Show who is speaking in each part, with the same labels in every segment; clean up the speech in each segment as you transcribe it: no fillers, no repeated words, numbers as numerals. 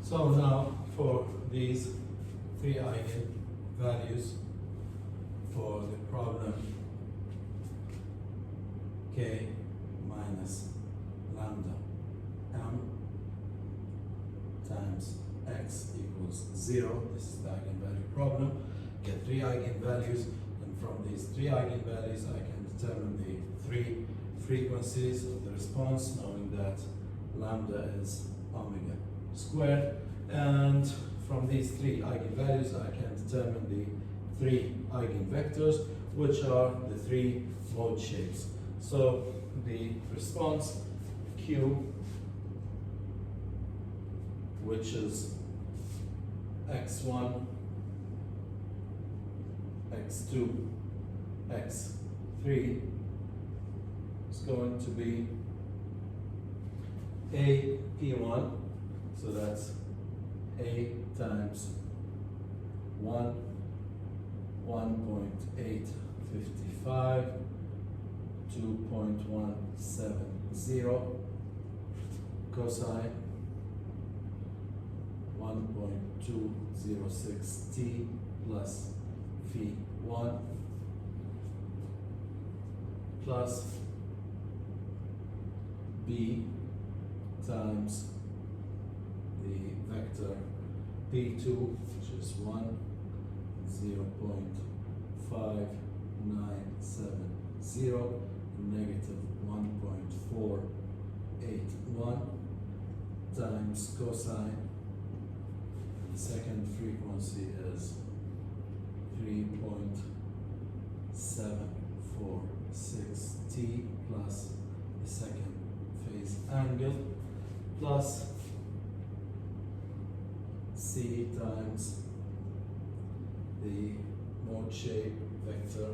Speaker 1: So now for these three eigenvalues for the problem k minus lambda m times x equals 0. This is the eigenvalue problem. Get three eigenvalues, and from these three eigenvalues I can determine the three frequencies of the response, knowing that lambda is omega squared. And from these three eigenvalues I can determine the three eigenvectors, which are the three mode shapes. So the response Q, which is x1, x2, x3, is going to be A P1, so that's A times 1.855, 2.170 cosine 1.206 t plus phi 1 plus b times the vector p2, which is 0.5970, negative 1.481 times cosine. The second frequency is 3.746 t plus the second phase angle plus c times the mode shape vector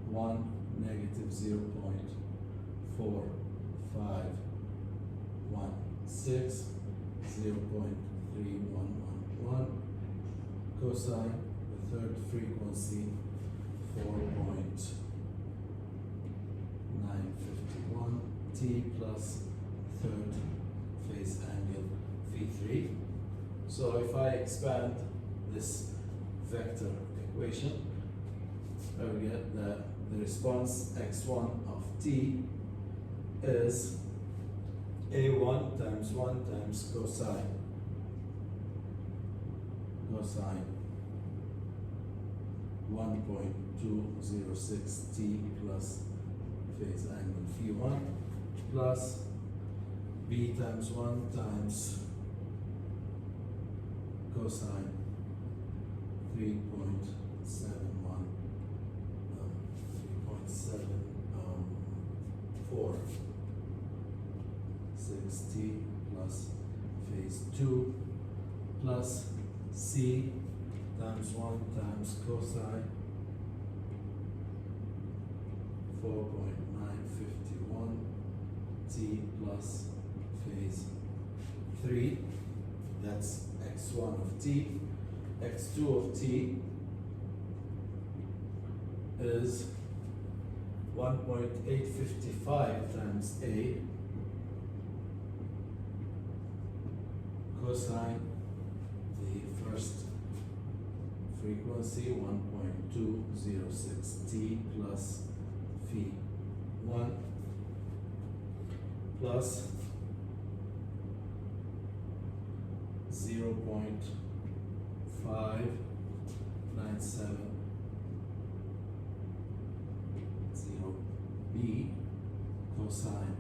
Speaker 1: 1, negative 0.4516, 0.3111 cosine, the third frequency 4.951 t plus third phase angle phi3. So if I expand this vector equation, I will get that the response x1 of t is a1 times 1 times cosine 1.206 t plus phase angle phi1 plus b times 1 times cosine 3.6t plus phase 2 plus c times 1 times cosine 4.951 t plus phase 3. That's x1 of t. x2 of t is 1.855 times a cosine the first frequency 1.206 t plus phi 1 plus 0.597 b cosine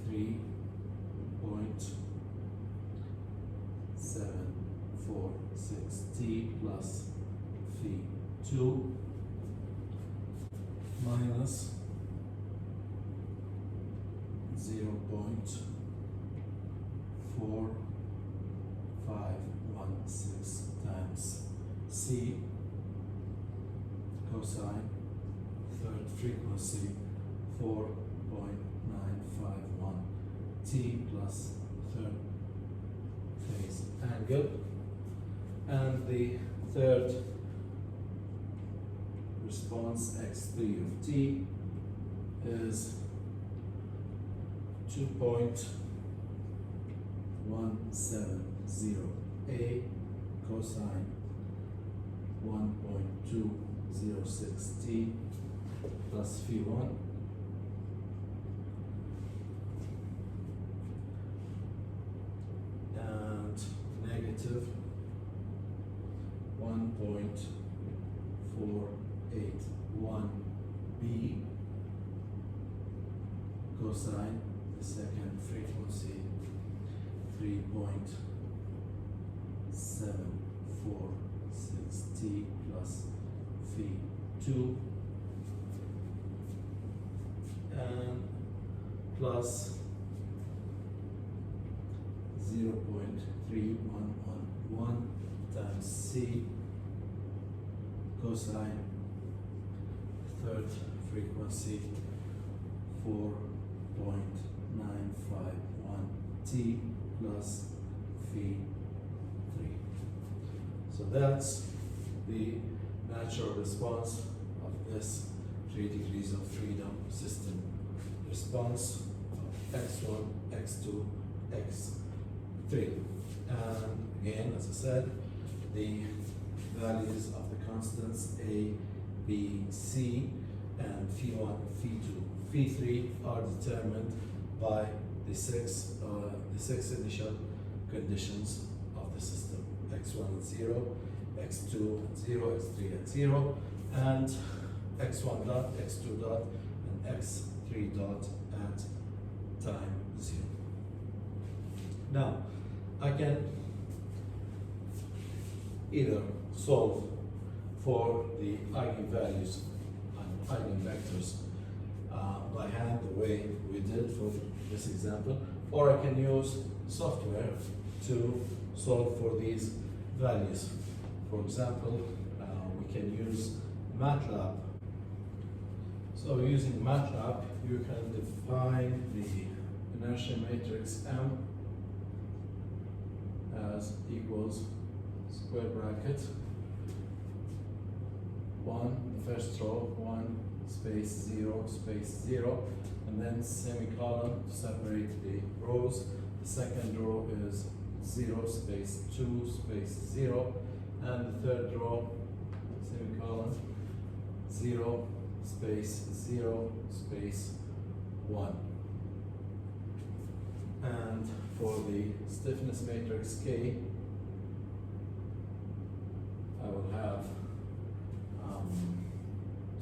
Speaker 1: 3.746 t plus phi 2 minus 0.4516 times c cosine third frequency 4.951 t plus third phase angle, and the third response x3 of t is 2.1 170A cosine 1.206t plus phi1 and negative 1.481b cosine the second frequency 3.746t plus phi2 and plus 0.3111 times c cosine third frequency 4.951t plus phi3. So that's the natural response of this 3 degrees of freedom system response of x1, x2, x3. And again, as I said, the values of the constants A, B, C, and phi1, phi2, phi3 are determined by the six initial conditions of the system: x1 at 0, x2 at 0, x3 at 0, and x1 dot, x2 dot, and x3 dot at time 0. Now, I can either solve for the eigenvalues and eigenvectors by hand, the way we did for this example, or I can use software to solve for these values. For example, we can use MATLAB. So using MATLAB, you can define the inertia matrix M as equals square bracket 1, the first row, 1 space 0 space 0, and then semicolon to separate the rows. The second row is 0 space 2 space 0, and the third row, semicolon, 0 space 0 space 1. And for the stiffness matrix K, I will have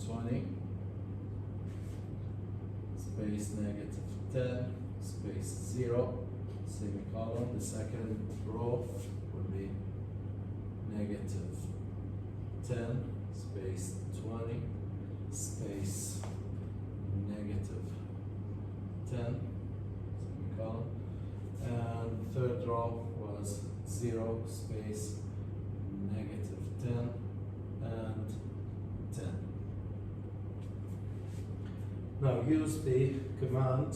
Speaker 1: 20 space negative 10 space 0 semicolon. The second row will be negative 10 space 20 space negative 10 semicolon, and the third row was 0 space negative 10 and 10. Now use the command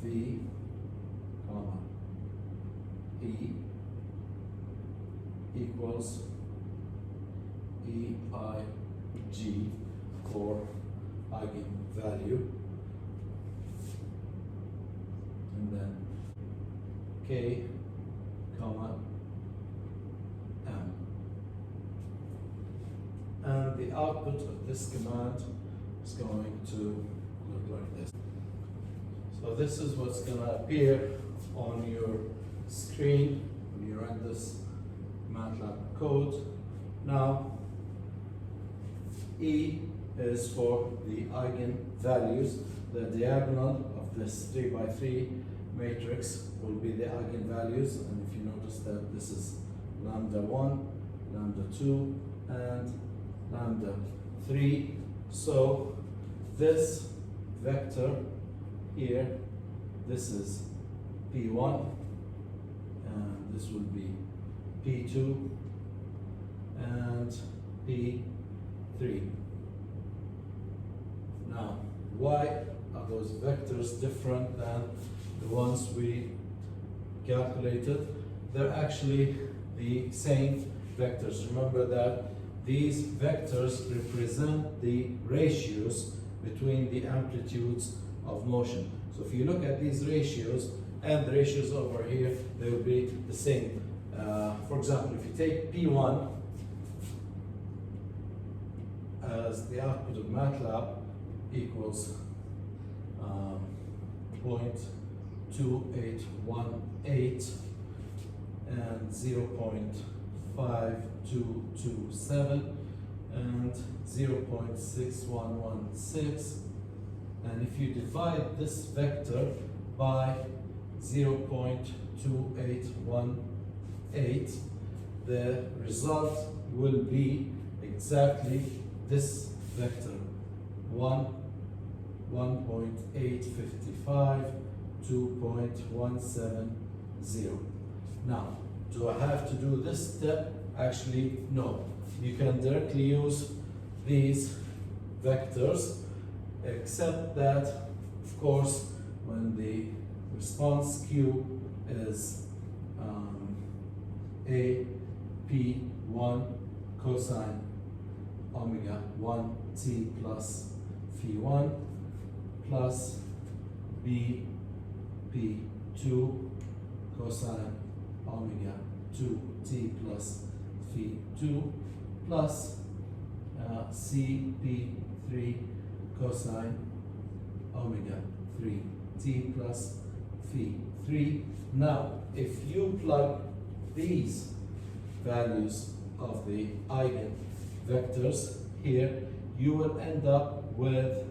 Speaker 1: V, comma, E equals EIG for eigenvalue, and then K, comma, M. And the output of this command is going to look like this. So this is what's going to appear on your screen when you run this MATLAB code. Now, E is for the eigenvalues. The diagonal of this 3 by 3 matrix will be the eigenvalues, and if you notice that this is lambda 1, lambda 2, and lambda 3. So this vector here, this is P1, and this will be P2 and P3. Now, why are those vectors different than the ones we calculated? They're actually the same vectors. Remember that these vectors represent the ratios between the amplitudes of motion. So if you look at these ratios and the ratios over here, they will be the same. For example, if you take P1 as the output of MATLAB equals 0.2818 and 0.5227 and 0.6116, and if you divide this vector by 0.2818, the result will be exactly this vector, 1.855, 2.170. Now, do I have to do this step? Actually, no. You can directly use these vectors, except that, of course, when the response Q is A P1 cosine omega 1 t plus phi1 plus B P2 cosine omega 2 t plus phi2 plus CP3 cosine omega 3 t plus phi3. Now, if you plug these values of the eigenvectors here, you will end up with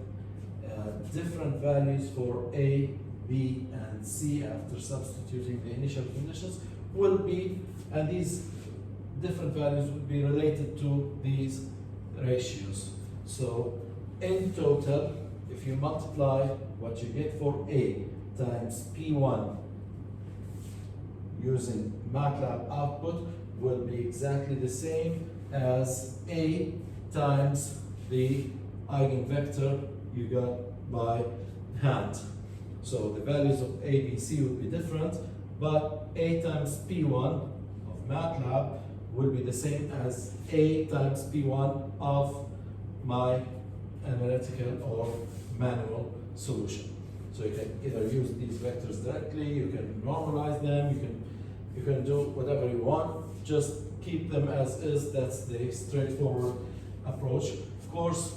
Speaker 1: different values for A, B, and C after substituting the initial conditions will be, and these different values will be related to these ratios. So in total, if you multiply what you get for A times P1 using MATLAB output will be exactly the same as A times the eigenvector you got by hand. So the values of A, B, C will be different, but A times P1 of MATLAB will be the same as A times P1 of my analytical or manual solution. So you can either use these vectors directly, you can normalize them, you can do whatever you want, just keep them as is. That's the straightforward approach. Of course,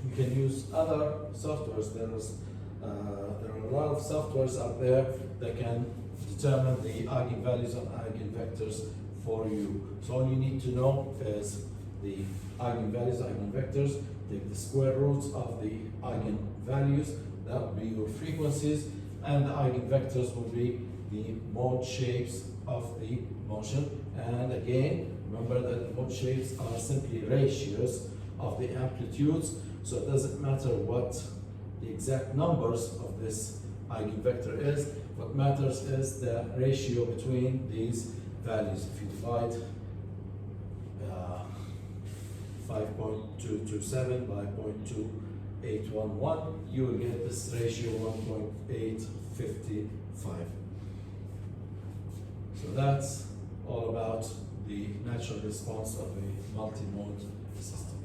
Speaker 1: you can use other softwares. There are a lot of softwares out there that can determine the eigenvalues and eigenvectors for you. So all you need to know is the eigenvalues, eigenvectors, take the square roots of the eigenvalues, that will be your frequencies, and the eigenvectors will be the mode shapes of the motion. And again, remember that the mode shapes are simply ratios of the amplitudes, so it doesn't matter what the exact numbers of this eigenvector is. What matters is the ratio between these values. If you divide 5.227 by 0.2811, you will get this ratio 1.855. So that's all about the natural response of a multimode system.